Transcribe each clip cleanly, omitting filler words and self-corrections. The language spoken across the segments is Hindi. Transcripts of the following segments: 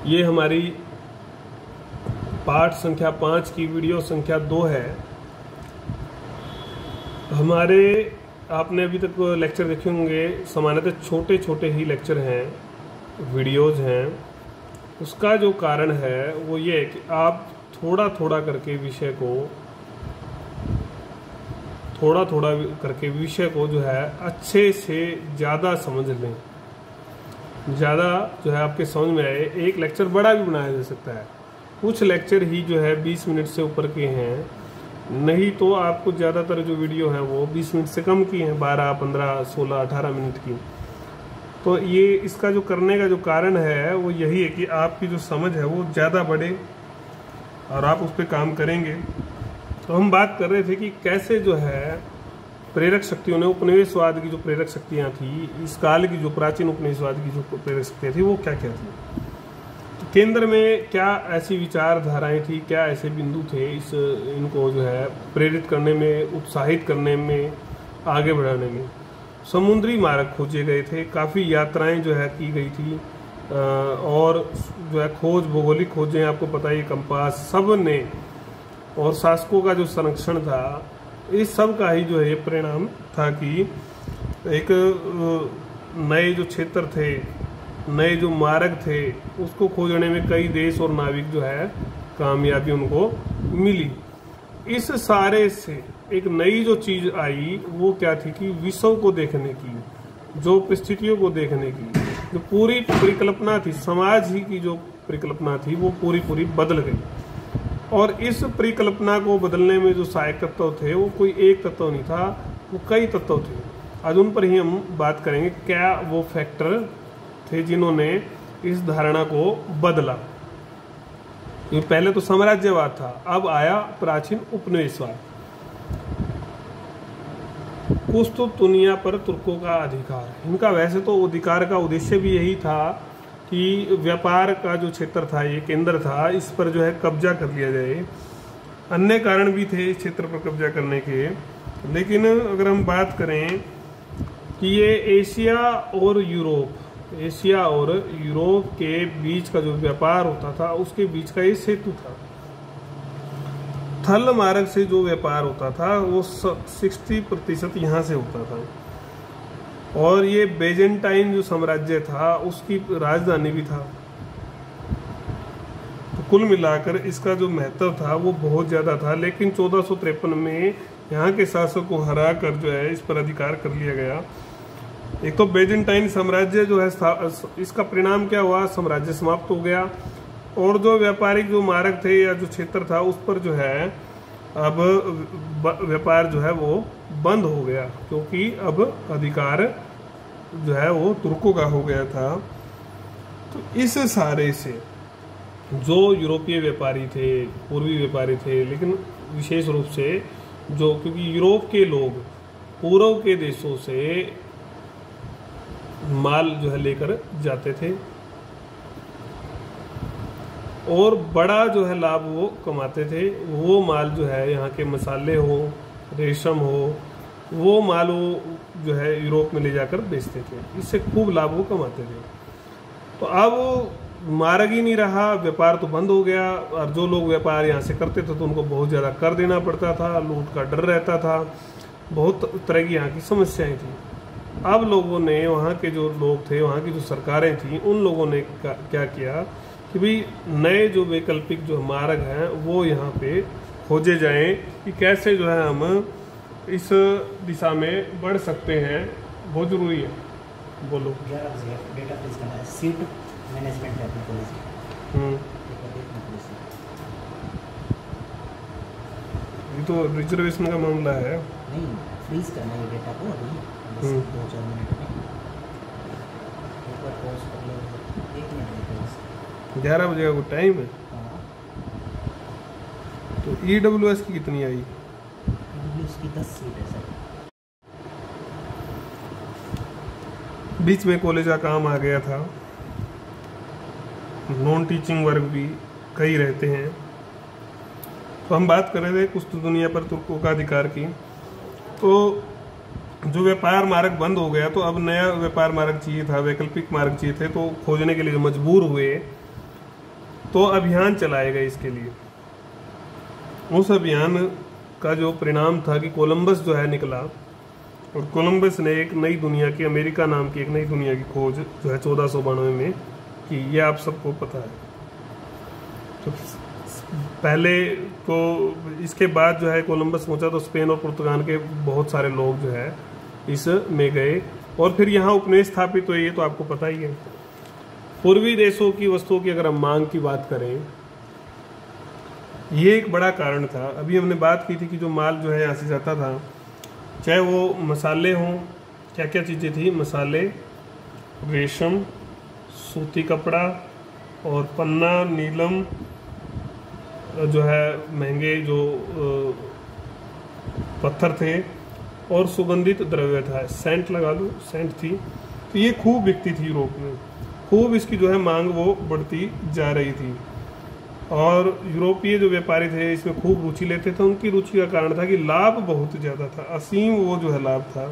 ये हमारी पाठ संख्या 5 की वीडियो संख्या 2 है। हमारे आपने अभी तक लेक्चर देखे होंगे, सामान्यतः छोटे छोटे ही लेक्चर हैं, वीडियोज हैं। उसका जो कारण है वो ये है कि आप थोड़ा थोड़ा करके विषय को जो है अच्छे से ज़्यादा समझ लें, ज़्यादा जो है आपके समझ में आए। एक लेक्चर बड़ा भी बनाया जा सकता है, कुछ लेक्चर ही जो है 20 मिनट से ऊपर के हैं, नहीं तो आपको ज़्यादातर जो वीडियो है वो 20 मिनट से कम की हैं, 12, 15, 16, 18 मिनट की। तो ये इसका जो करने का जो कारण है वो यही है कि आपकी जो समझ है वो ज़्यादा बढ़े और आप उस पर काम करेंगे। तो हम बात कर रहे थे कि कैसे जो है प्रेरक शक्तियों ने, उपनिवेशवाद की जो प्रेरक शक्तियाँ थी, इस काल की जो प्राचीन उपनिवेशवाद की जो प्रेरक शक्तियाँ थी वो क्या क्या थी। तो केंद्र में क्या ऐसी विचारधाराएं थी, क्या ऐसे बिंदु थे इनको जो है प्रेरित करने में, उत्साहित करने में, आगे बढ़ाने में। समुद्री मार्ग खोजे गए थे, काफ़ी यात्राएं जो है की गई थी, और जो है खोज, भौगोलिक खोजें, आपको पता है कंपास सब ने, और शासकों का जो संरक्षण था, इस सब का ही जो है ये परिणाम था कि एक नए जो क्षेत्र थे, नए जो मार्ग थे, उसको खोजने में कई देश और नाविक जो है कामयाबी उनको मिली। इस सारे से एक नई जो चीज़ आई वो क्या थी कि विश्व को देखने की, जो परिस्थितियों को देखने की जो पूरी परिकल्पना थी, समाज ही की जो परिकल्पना थी वो पूरी बदल गई। और इस परिकल्पना को बदलने में जो सहायक तत्व थे वो कोई एक तत्व नहीं था, वो कई तत्व थे। आज उन पर ही हम बात करेंगे, क्या वो फैक्टर थे जिन्होंने इस धारणा को बदला। ये पहले तो साम्राज्यवाद था, अब आया प्राचीन उपनिवेशवाद। कुस्तुतुनिया पर तुर्कों का अधिकार, इनका वैसे तो अधिकार का उद्देश्य भी यही था कि व्यापार का जो क्षेत्र था, ये केंद्र था, इस पर जो है कब्जा कर लिया जाए। अन्य कारण भी थे इस क्षेत्र पर कब्जा करने के, लेकिन अगर हम बात करें कि ये एशिया और यूरोप के बीच का जो व्यापार होता था उसके बीच का ये सेतु था। थल मार्ग से जो व्यापार होता था वो 60% यहाँ से होता था, और ये बेजेंटाइन जो साम्राज्य था उसकी राजधानी भी था। तो कुल मिलाकर इसका जो महत्व था वो बहुत ज़्यादा था। लेकिन 1453 में यहाँ के शासक को हरा कर जो है इस पर अधिकार कर लिया गया। एक तो बेजेंटाइन साम्राज्य जो है, इसका परिणाम क्या हुआ, साम्राज्य समाप्त हो गया, और जो व्यापारिक जो मार्ग थे या जो क्षेत्र था उस पर जो है अब व्यापार जो है वो बंद हो गया, क्योंकि अब अधिकार जो है वो तुर्कों का हो गया था। तो इस सारे से जो यूरोपीय व्यापारी थे, पूर्वी व्यापारी थे, लेकिन विशेष रूप से जो, क्योंकि यूरोप के लोग पूर्व के देशों से माल जो है लेकर जाते थे और बड़ा जो है लाभ वो कमाते थे। वो माल जो है यहाँ के मसाले हो, रेशम हो, वो माल वो जो है यूरोप में ले जाकर बेचते थे, इससे खूब लाभ वो कमाते थे। तो अब मार्ग ही नहीं रहा, व्यापार तो बंद हो गया, और जो लोग व्यापार यहाँ से करते थे तो उनको बहुत ज़्यादा कर देना पड़ता था, लूट का डर रहता था, बहुत तरह की यहाँ की समस्याएं थी। अब लोगों ने, वहाँ के जो लोग थे, वहाँ की जो सरकारें थी, उन लोगों ने क्या किया कि भाई नए जो वैकल्पिक जो मार्ग हैं वो यहाँ पे खोजे जाएं कि कैसे जो है हम इस दिशा में बढ़ सकते हैं। बहुत जरूरी है। बोलो। डेटा प्लीज करना है, सीट मैनेजमेंट है अपने कॉलेज में। ये तो रिजर्वेशन का मामला है। नहीं, फ्रीज करना है डेटा को अभी 2-4 मिनट में। एक बार पॉज कर लो, 1 मिनट 11 बजे का टाइम है। तो EWS की कितनी आई? उसकी 10 सीट है सर। बीच में कॉलेज का काम आ गया था, नॉन टीचिंग वर्क भी कई रहते हैं। तो हम बात कर रहे थे कुस्तुतुनिया पर तुर्कों का अधिकार की। तो जो व्यापार मार्ग बंद हो गया, तो अब नया व्यापार मार्ग चाहिए था, वैकल्पिक मार्ग चाहिए थे। तो खोजने के लिए जो मजबूर हुए तो अभियान चलाए गए इसके लिए। उस अभियान का जो परिणाम था कि कोलंबस जो है निकला, और कोलंबस ने एक नई दुनिया की, अमेरिका नाम की एक नई दुनिया की खोज जो है 1492 में की। ये आप सबको पता है। तो पहले तो इसके बाद जो है कोलंबस पहुंचा तो स्पेन और पुर्तगाल के बहुत सारे लोग जो है इस में गए, और फिर यहाँ उपनिवेश स्थापित हुए। ये तो आपको पता ही है। पूर्वी देशों की वस्तुओं की अगर हम मांग की बात करें, ये एक बड़ा कारण था। अभी हमने बात की थी कि जो माल जो है यहाँ से जाता था, चाहे वो मसाले हों, क्या क्या चीज़ें थी, मसाले, रेशम, सूती कपड़ा और पन्ना, नीलम, जो है महंगे जो पत्थर थे, और सुगंधित द्रव्य था, सेंट लगा लो, सेंट थी। तो ये खूब बिकती थी यूरोप में, खूब इसकी जो है मांग वो बढ़ती जा रही थी। और यूरोपीय जो व्यापारी थे इसमें खूब रुचि लेते थे। उनकी रुचि का कारण था कि लाभ बहुत ज़्यादा था, असीम वो जो है लाभ था।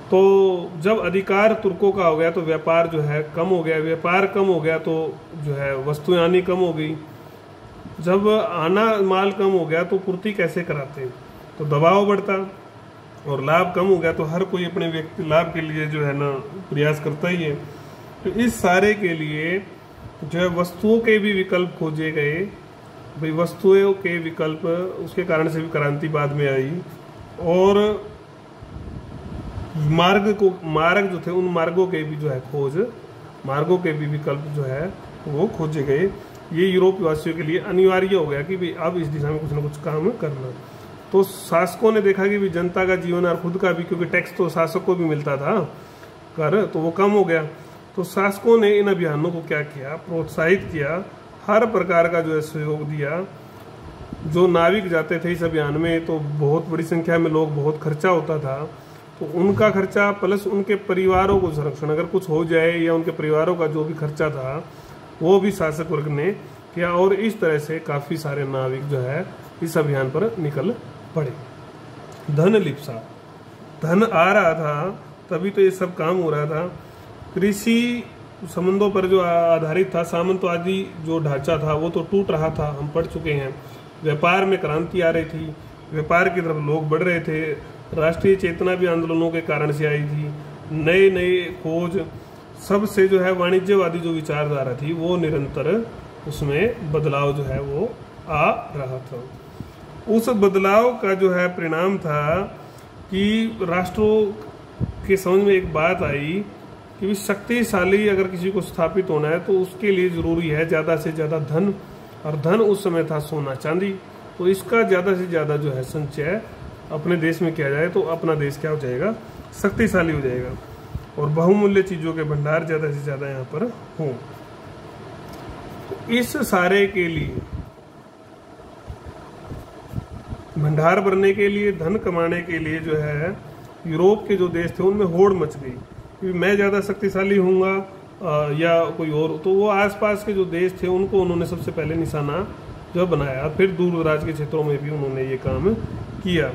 तो जब अधिकार तुर्कों का हो गया तो व्यापार जो है कम हो गया, व्यापार कम हो गया तो जो है वस्तुएं आनी कम हो गई। जब आना माल कम हो गया तो पूर्ति कैसे कराते, तो दबाव बढ़ता, और लाभ कम हो गया तो हर कोई अपने व्यक्ति लाभ के लिए जो है ना प्रयास करता ही है। तो इस सारे के लिए जो है वस्तुओं के भी विकल्प खोजे गए। भाई वस्तुओं के विकल्प, उसके कारण से भी क्रांति बाद में आई, और मार्ग जो थे उन मार्गों के भी जो है खोज, मार्गों के भी विकल्प जो है वो खोजे गए। ये यूरोप वासियों के लिए अनिवार्य हो गया कि भाई अब इस दिशा में कुछ ना कुछ काम करना। तो शासकों ने देखा कि भी जनता का जीवन और खुद का भी, क्योंकि टैक्स तो शासक को भी मिलता था कर, तो वो कम हो गया। तो शासकों ने इन अभियानों को क्या किया, प्रोत्साहित किया, हर प्रकार का जो है सहयोग दिया। जो नाविक जाते थे इस अभियान में तो बहुत बड़ी संख्या में लोग, बहुत खर्चा होता था, तो उनका खर्चा प्लस उनके परिवारों को संरक्षण, अगर कुछ हो जाए या उनके परिवारों का जो भी खर्चा था वो भी शासक वर्ग ने किया। और इस तरह से काफ़ी सारे नाविक जो है इस अभियान पर निकल पड़े। धन लिप्सा, धन आ रहा था तभी तो ये सब काम हो रहा था। कृषि संबंधों पर जो आधारित था, सामंतवादी जो ढांचा था वो तो टूट रहा था, हम पढ़ चुके हैं। व्यापार में क्रांति आ रही थी, व्यापार की तरफ लोग बढ़ रहे थे, राष्ट्रीय चेतना भी आंदोलनों के कारण से आई थी, नए नए खोज, सबसे जो है वाणिज्यवादी जो विचारधारा थी वो निरंतर उसमें बदलाव जो है वो आ रहा था। उस बदलाव का जो है परिणाम था कि राष्ट्रों के समझ में एक बात आई कि शक्तिशाली अगर किसी को स्थापित होना है तो उसके लिए ज़रूरी है ज़्यादा से ज़्यादा धन, और धन उस समय था सोना चांदी। तो इसका ज़्यादा से ज़्यादा जो है संचय अपने देश में किया जाए तो अपना देश क्या हो जाएगा, शक्तिशाली हो जाएगा, और बहुमूल्य चीज़ों के भंडार ज़्यादा से ज़्यादा यहाँ पर हों। इस सारे के लिए, भंडार भरने के लिए, धन कमाने के लिए जो है यूरोप के जो देश थे उनमें होड़ मच गई कि मैं ज़्यादा शक्तिशाली होऊंगा या कोई और। तो वो आसपास के जो देश थे उनको उन्होंने सबसे पहले निशाना जो बनाया, फिर दूर दराज के क्षेत्रों में भी उन्होंने ये काम किया।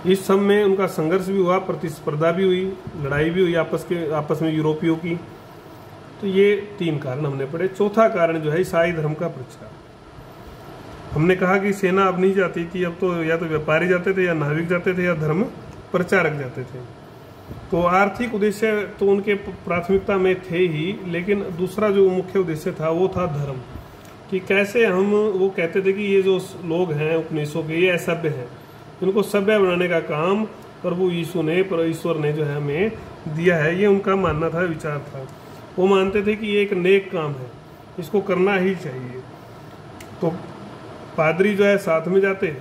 इस सब में उनका संघर्ष भी हुआ, प्रतिस्पर्धा भी हुई, लड़ाई भी हुई आपस में यूरोपियों की। तो ये 3 कारण हमने पढ़े। चौथा कारण जो है ईसाई धर्म का प्रचार। हमने कहा कि सेना अब नहीं जाती थी, अब तो या तो व्यापारी जाते थे या नाविक जाते थे या धर्म प्रचारक जाते थे। तो आर्थिक उद्देश्य तो उनके प्राथमिकता में थे ही, लेकिन दूसरा जो मुख्य उद्देश्य था वो था धर्म, कि कैसे हम, वो कहते थे कि ये जो लोग हैं उपनिवेशों के, ये असभ्य हैं, इनको सभ्य बनाने का काम प्रभु यीशु ने, ईश्वर ने जो है हमें दिया है। ये उनका मानना था, विचार था। वो मानते थे कि ये एक नेक काम है, इसको करना ही चाहिए। तो पादरी जो है साथ में जाते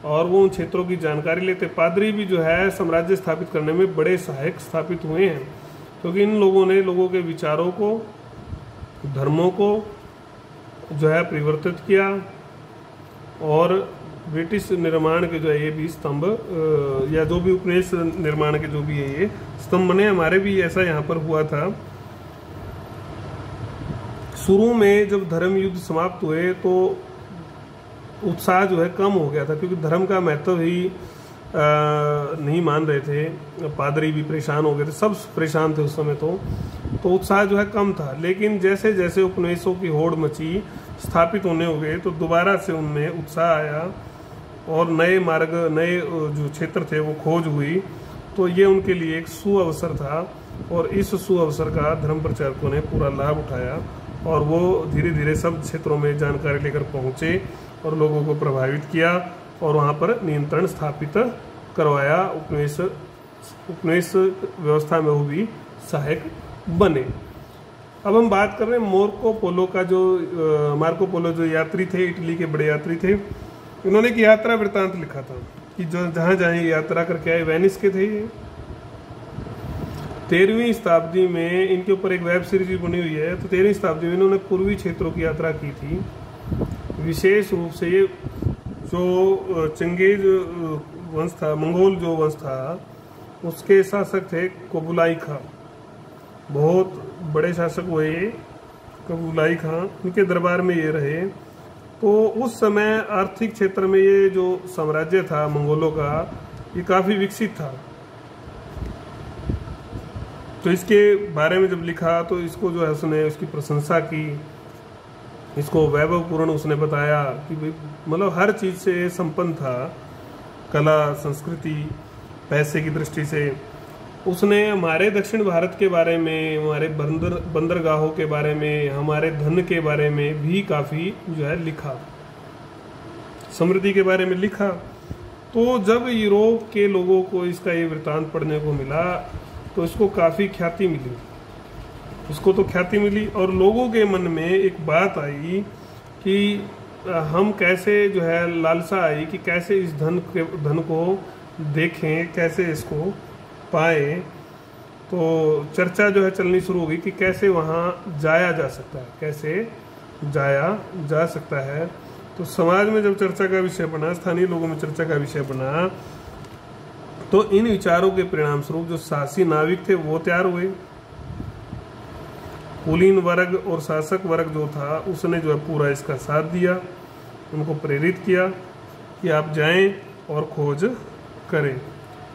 और वो उन क्षेत्रों की जानकारी लेते। पादरी भी जो है साम्राज्य स्थापित करने में बड़े सहायक स्थापित हुए हैं, क्योंकि इन लोगों ने लोगों के विचारों को, धर्मों को जो है परिवर्तित किया, और ब्रिटिश निर्माण के जो है ये भी स्तंभ, या जो भी उपनिवेश निर्माण के जो भी है ये स्तंभ बने। हमारे भी ऐसा यहाँ पर हुआ था। शुरू में जब धर्म युद्ध समाप्त हुए तो उत्साह जो है कम हो गया था, क्योंकि धर्म का महत्व ही नहीं मान रहे थे, पादरी भी परेशान हो गए थे, सब परेशान थे उस समय। तो उत्साह जो है कम था। लेकिन जैसे जैसे उपनिवेशों की होड़ मची, स्थापित होने हो गए, तो दोबारा से उनमें उत्साह आया और नए मार्ग, नए जो क्षेत्र थे वो खोज हुई। तो ये उनके लिए एक सुअवसर था और इस सुअवसर का धर्म प्रचारकों ने पूरा लाभ उठाया और वो धीरे धीरे सब क्षेत्रों में जानकारी लेकर पहुँचे और लोगों को प्रभावित किया और वहाँ पर नियंत्रण स्थापित करवाया। उपनिवेश व्यवस्था में वो भी सहायक बने। अब हम बात कर रहे हैं मार्को पोलो जो यात्री थे, इटली के बड़े यात्री थे। इन्होंने एक यात्रा वृत्तांत लिखा था कि जो जहाँ जहाँ यात्रा करके आए, वेनिस के थे ये। 13वीं शताब्दी में इनके ऊपर एक वेब सीरीज भी बनी हुई है। तो 13वीं शताब्दी में इन्होंने पूर्वी क्षेत्रों की यात्रा की थी। विशेष रूप से ये जो चंगेज वंश था, मंगोल जो वंश था, उसके शासक थे कुबलाई खां। बहुत बड़े शासक हुए कुबलाई खां, उनके दरबार में ये रहे। तो उस समय आर्थिक क्षेत्र में ये जो साम्राज्य था मंगोलों का, ये काफ़ी विकसित था। तो इसके बारे में जब लिखा तो इसको जो है उसने उसकी प्रशंसा की, इसको वैभवपूर्ण उसने बताया कि मतलब हर चीज़ से संपन्न था, कला, संस्कृति, पैसे की दृष्टि से। उसने हमारे दक्षिण भारत के बारे में, हमारे बंदरगाहों के बारे में, हमारे धन के बारे में भी काफ़ी जो है लिखा, समृद्धि के बारे में लिखा। तो जब यूरोप के लोगों को इसका ये वृत्तांत पढ़ने को मिला तो इसको काफ़ी ख्याति मिली, इसको तो ख्याति मिली और लोगों के मन में एक बात आई कि हम कैसे जो है लालसा आई कि कैसे इस धन को देखें, कैसे इसको पाए। तो चर्चा जो है चलनी शुरू हो गई कि कैसे वहाँ जाया जा सकता है, कैसे जाया जा सकता है। तो समाज में जब चर्चा का विषय बना, स्थानीय लोगों में चर्चा का विषय बना, तो इन विचारों के परिणाम स्वरूप जो साहसी नाविक थे वो तैयार हुए। कुलीन वर्ग और शासक वर्ग जो था उसने जो है पूरा इसका साथ दिया, उनको प्रेरित किया कि आप जाएं और खोज करें।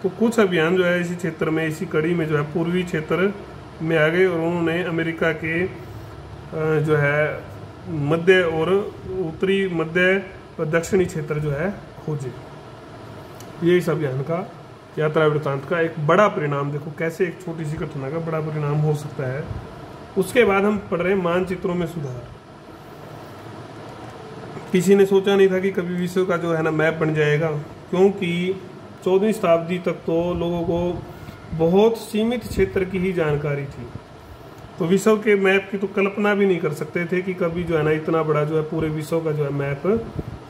तो कुछ अभियान जो है इसी क्षेत्र में, इसी कड़ी में जो है पूर्वी क्षेत्र में आ गए और उन्होंने अमेरिका के जो है मध्य और उत्तरी, मध्य और दक्षिणी क्षेत्र जो है खोजे। ये इस अभियान का, यात्रा वृत्तांत का एक बड़ा परिणाम। देखो कैसे एक छोटी सी घटना का बड़ा परिणाम हो सकता है। उसके बाद हम पढ़ रहे हैं मानचित्रों में सुधार। किसी ने सोचा नहीं था कि कभी विश्व का जो है ना मैप बन जाएगा, क्योंकि 14वीं शताब्दी तक तो लोगों को बहुत सीमित क्षेत्र की ही जानकारी थी। तो विश्व के मैप की तो कल्पना भी नहीं कर सकते थे कि कभी जो है ना इतना बड़ा जो है पूरे विश्व का जो है मैप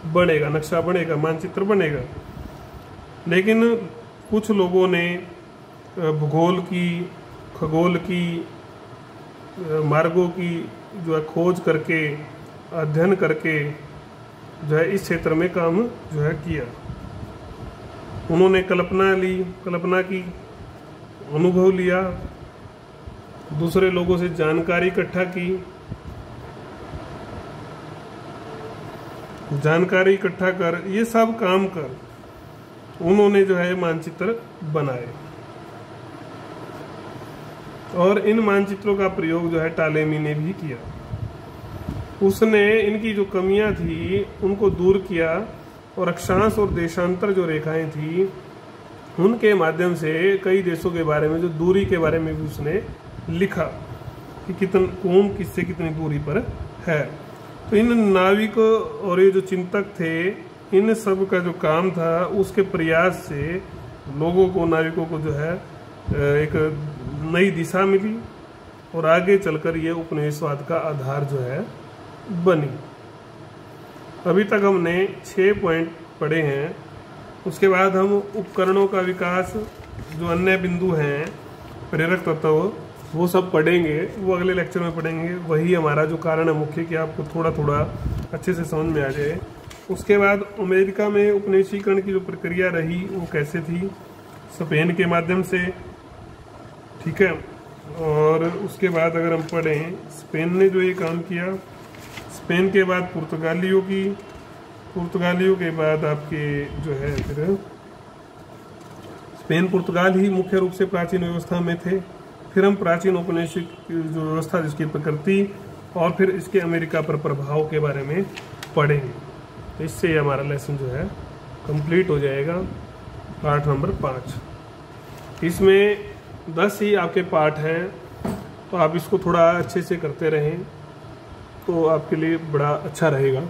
बनेगा, नक्शा बनेगा, मानचित्र बनेगा। लेकिन कुछ लोगों ने भूगोल की, खगोल की, मार्गों की जो है खोज करके, अध्ययन करके जो है इस क्षेत्र में काम जो है किया। उन्होंने कल्पना की, अनुभव लिया, दूसरे लोगों से जानकारी इकट्ठा की, जानकारी इकट्ठा कर, ये सब काम कर उन्होंने जो है मानचित्र बनाए। और इन मानचित्रों का प्रयोग जो है टालेमी ने भी किया। उसने इनकी जो कमियां थी उनको दूर किया और अक्षांश और देशांतर जो रेखाएं थी उनके माध्यम से कई देशों के बारे में, जो दूरी के बारे में भी उसने लिखा कि कौन किससे कितनी दूरी पर है। तो इन नाविक और ये जो चिंतक थे, इन सब का जो काम था, उसके प्रयास से लोगों को, नाविकों को जो है एक नई दिशा मिली और आगे चलकर ये उपनिवेशवाद का आधार जो है बनी। अभी तक हमने 6 पॉइंट पढ़े हैं। उसके बाद हम उपकरणों का विकास, जो अन्य बिंदु हैं, प्रेरक तत्व, वो सब पढ़ेंगे, वो अगले लेक्चर में पढ़ेंगे। वही हमारा जो कारण है मुख्य, कि आपको थोड़ा थोड़ा अच्छे से समझ में आ जाए। उसके बाद अमेरिका में उपनिवेशीकरण की जो प्रक्रिया रही वो कैसे थी, स्पेन के माध्यम से, ठीक है। और उसके बाद अगर हम पढ़ें, स्पेन ने जो ये काम किया, स्पेन के बाद पुर्तगालियों के बाद आपके जो है फिर स्पेन पुर्तगाल ही मुख्य रूप से प्राचीन व्यवस्था में थे। फिर हम प्राचीन औपनिवेशिक जो व्यवस्था जिसकी प्रकृति और फिर इसके अमेरिका पर प्रभाव के बारे में पढ़ेंगे। तो इससे हमारा लेसन जो है कंप्लीट हो जाएगा, पार्ट नंबर 5। इसमें 10 ही आपके पार्ट हैं, तो आप इसको थोड़ा अच्छे से करते रहें तो आपके लिए बड़ा अच्छा रहेगा।